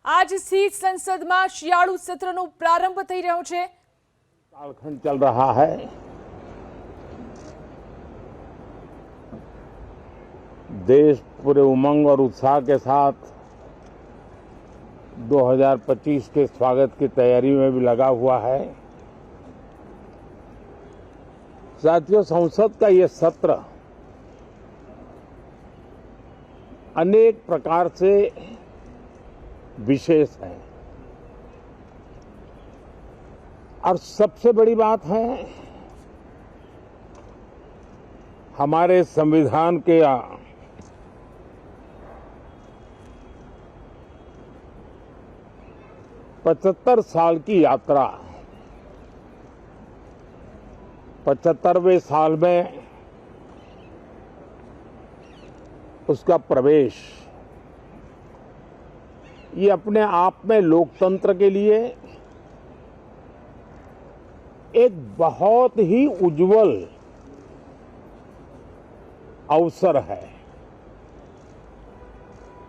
આજથી સંસદમાં શિયાળુ સત્રનો પ્રારંભ થઈ રહ્યો છે। कालखंड चल रहा है। देश पूरे उमंग और उत्साह के साथ 2025 के स्वागत की तैयारी में भी लगा हुआ है। साथियों, संसद का ये सत्र अनेक प्रकार से विशेष है और सबसे बड़ी बात है हमारे संविधान के 75 साल की यात्रा, 75वें साल में उसका प्रवेश, ये अपने आप में लोकतंत्र के लिए एक बहुत ही उज्जवल अवसर है।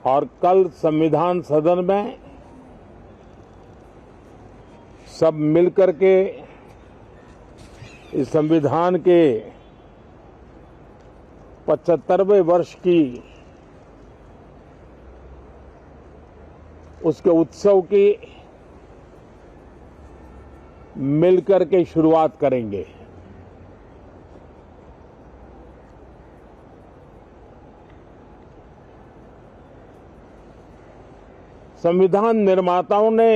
और कल संविधान सदन में सब मिलकर के इस संविधान के 75वें वर्ष की उसके उत्सव की मिलकर के शुरुआत करेंगे। संविधान निर्माताओं ने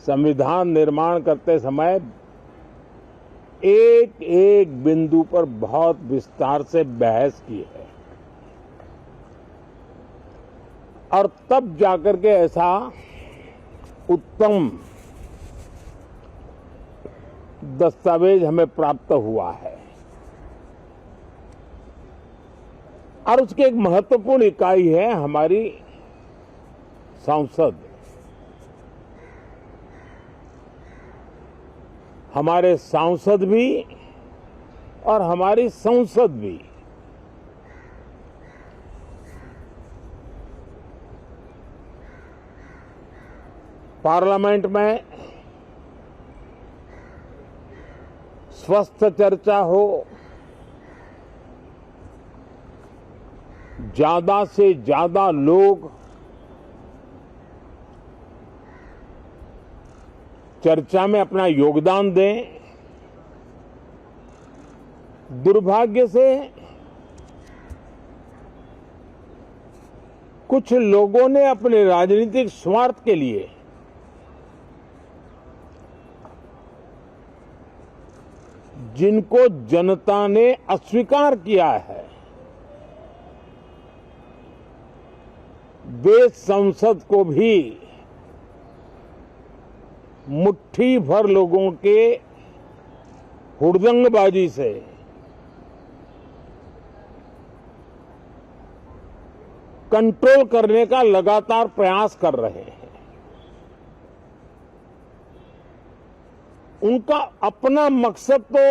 संविधान निर्माण करते समय एक एक बिंदु पर बहुत विस्तार से बहस की है और तब जाकर के ऐसा उत्तम दस्तावेज हमें प्राप्त हुआ है। और उसकी एक महत्वपूर्ण इकाई है हमारी संसद। हमारे सांसद भी और हमारी संसद भी पार्लियामेंट में स्वस्थ चर्चा हो, ज्यादा से ज्यादा लोग चर्चा में अपना योगदान दें। दुर्भाग्य से कुछ लोगों ने अपने राजनीतिक स्वार्थ के लिए जिनको जनता ने अस्वीकार किया है, वे संसद को भी मुट्ठी भर लोगों के हुड़दंगबाजी से कंट्रोल करने का लगातार प्रयास कर रहे हैं। उनका अपना मकसद तो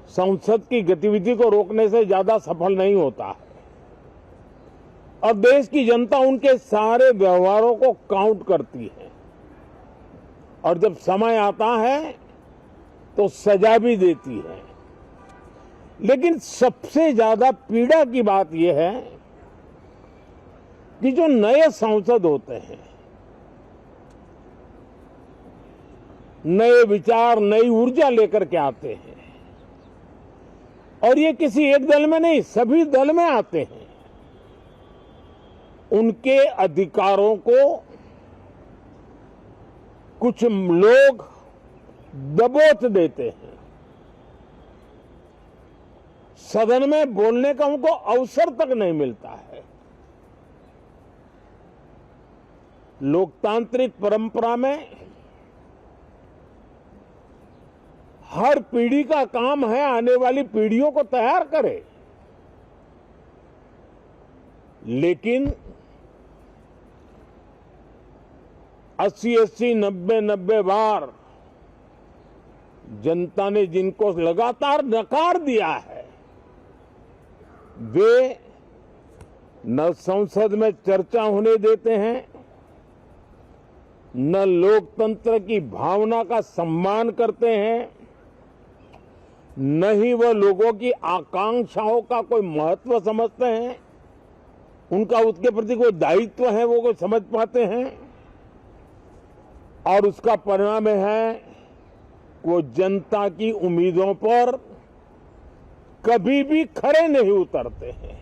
संसद की गतिविधि को रोकने से ज्यादा सफल नहीं होता है और देश की जनता उनके सारे व्यवहारों को काउंट करती है और जब समय आता है तो सजा भी देती है। लेकिन सबसे ज्यादा पीड़ा की बात यह है कि जो नए सांसद होते हैं, नए विचार, नई ऊर्जा लेकर के आते हैं और ये किसी एक दल में नहीं, सभी दल में आते हैं। उनके अधिकारों को कुछ लोग दबोच देते हैं। सदन में बोलने का उनको अवसर तक नहीं मिलता है। लोकतांत्रिक परंपरा में हर पीढ़ी का काम है आने वाली पीढ़ियों को तैयार करे, लेकिन 80-80, 90-90 बार जनता ने जिनको लगातार नकार दिया है, वे न संसद में चर्चा होने देते हैं, न लोकतंत्र की भावना का सम्मान करते हैं, न ही वह लोगों की आकांक्षाओं का कोई महत्व समझते हैं, उनका उसके प्रति कोई दायित्व है वो कोई समझ पाते हैं। और उसका परिणाम है वो जनता की उम्मीदों पर कभी भी खरे नहीं उतरते हैं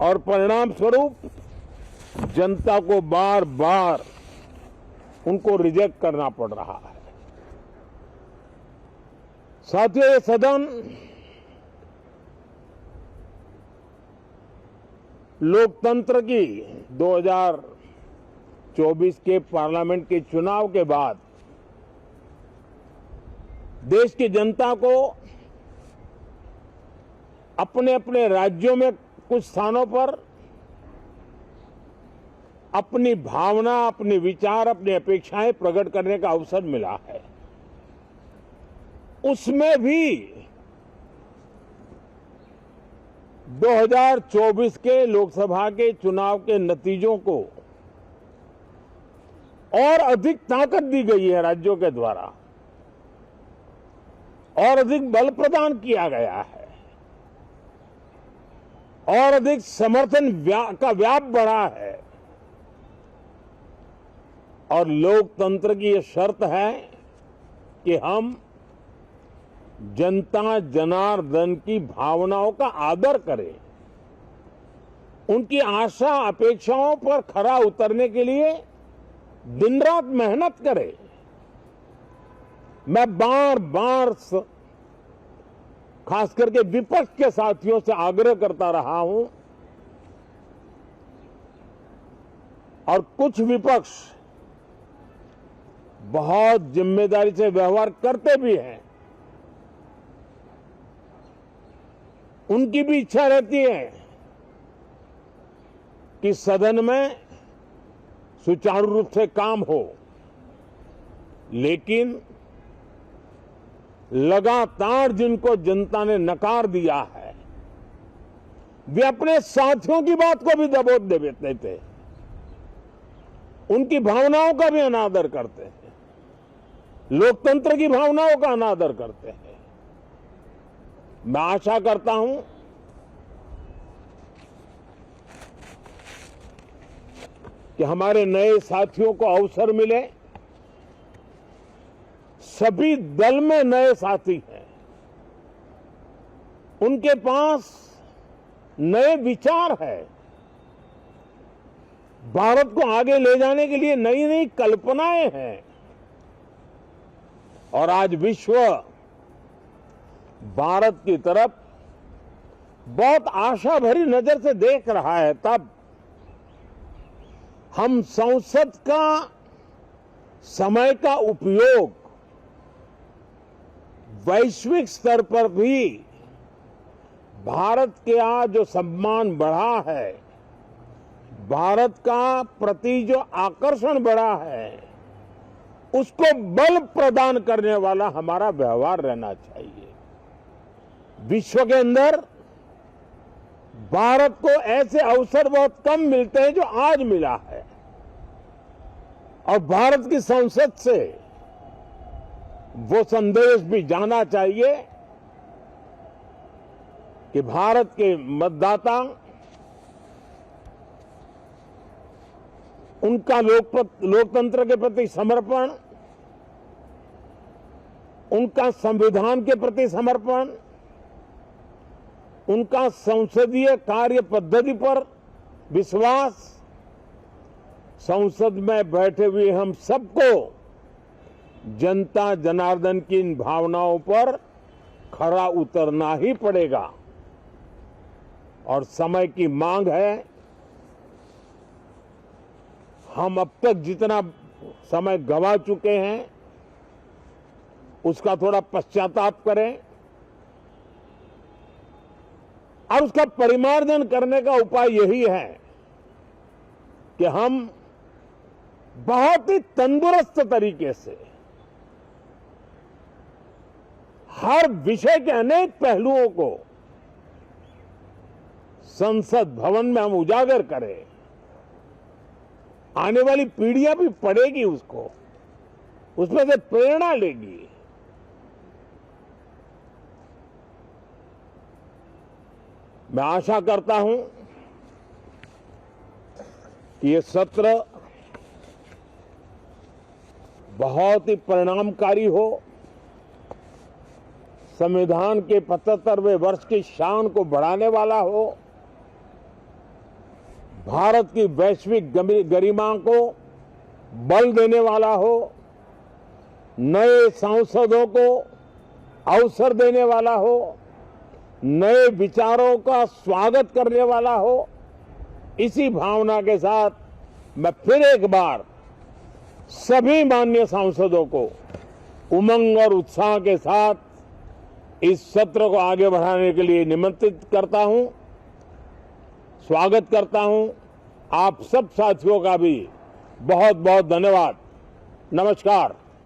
और परिणाम स्वरूप जनता को बार बार उनको रिजेक्ट करना पड़ रहा है। साथियों, ये सदन लोकतंत्र की 2024 के पार्लियामेंट के चुनाव के बाद देश की जनता को अपने अपने राज्यों में कुछ स्थानों पर अपनी भावना, अपने विचार, अपनी अपेक्षाएं प्रकट करने का अवसर मिला है। उसमें भी 2024 के लोकसभा के चुनाव के नतीजों को और अधिक ताकत दी गई है राज्यों के द्वारा, और अधिक बल प्रदान किया गया है, और अधिक समर्थन का व्याप बढ़ा है। और लोकतंत्र की यह शर्त है कि हम जनता जनार्दन की भावनाओं का आदर करें, उनकी आशा अपेक्षाओं पर खरा उतरने के लिए दिन रात मेहनत करें। मैं बार बार खास करके विपक्ष के साथियों से आग्रह करता रहा हूं, और कुछ विपक्ष बहुत जिम्मेदारी से व्यवहार करते भी हैं। उनकी भी इच्छा रहती है कि सदन में सुचारू रूप से काम हो, लेकिन लगातार जिनको जनता ने नकार दिया है, वे अपने साथियों की बात को भी दबोच देते थे, उनकी भावनाओं का भी अनादर करते हैं, लोकतंत्र की भावनाओं का अनादर करते हैं। मैं आशा करता हूं कि हमारे नए साथियों को अवसर मिले। सभी दल में नए साथी हैं, उनके पास नए विचार है, भारत को आगे ले जाने के लिए नई नई कल्पनाएं हैं। और आज विश्व भारत की तरफ बहुत आशा भरी नजर से देख रहा है, तब हम संसद का समय का उपयोग वैश्विक स्तर पर भी भारत के आज जो सम्मान बढ़ा है, भारत का प्रति जो आकर्षण बढ़ा है, उसको बल प्रदान करने वाला हमारा व्यवहार रहना चाहिए। विश्व के अंदर भारत को ऐसे अवसर बहुत कम मिलते हैं जो आज मिला है, और भारत की संसद से वो संदेश भी जाना चाहिए कि भारत के मतदाता, उनका लोकतंत्र के प्रति समर्पण, उनका संविधान के प्रति समर्पण, उनका संसदीय कार्य पद्धति पर विश्वास, संसद में बैठे हुए हम सबको जनता जनार्दन की इन भावनाओं पर खरा उतरना ही पड़ेगा। और समय की मांग है, हम अब तक जितना समय गंवा चुके हैं उसका थोड़ा पश्चाताप करें, और उसका परिमार्जन करने का उपाय यही है कि हम बहुत ही तंदुरुस्त तरीके से हर विषय के अनेक पहलुओं को संसद भवन में हम उजागर करें, आने वाली पीढ़ियां भी पढ़ेगी उसको, उसमें से प्रेरणा लेगी। मैं आशा करता हूं कि ये सत्र बहुत ही परिणामकारी हो, संविधान के 75वें वर्ष की शान को बढ़ाने वाला हो, भारत की वैश्विक गरिमा को बल देने वाला हो, नए सांसदों को अवसर देने वाला हो, नए विचारों का स्वागत करने वाला हो। इसी भावना के साथ मैं फिर एक बार सभी माननीय सांसदों को उमंग और उत्साह के साथ इस सत्र को आगे बढ़ाने के लिए निमंत्रित करता हूं, स्वागत करता हूं। आप सब साथियों का भी बहुत बहुत धन्यवाद। नमस्कार।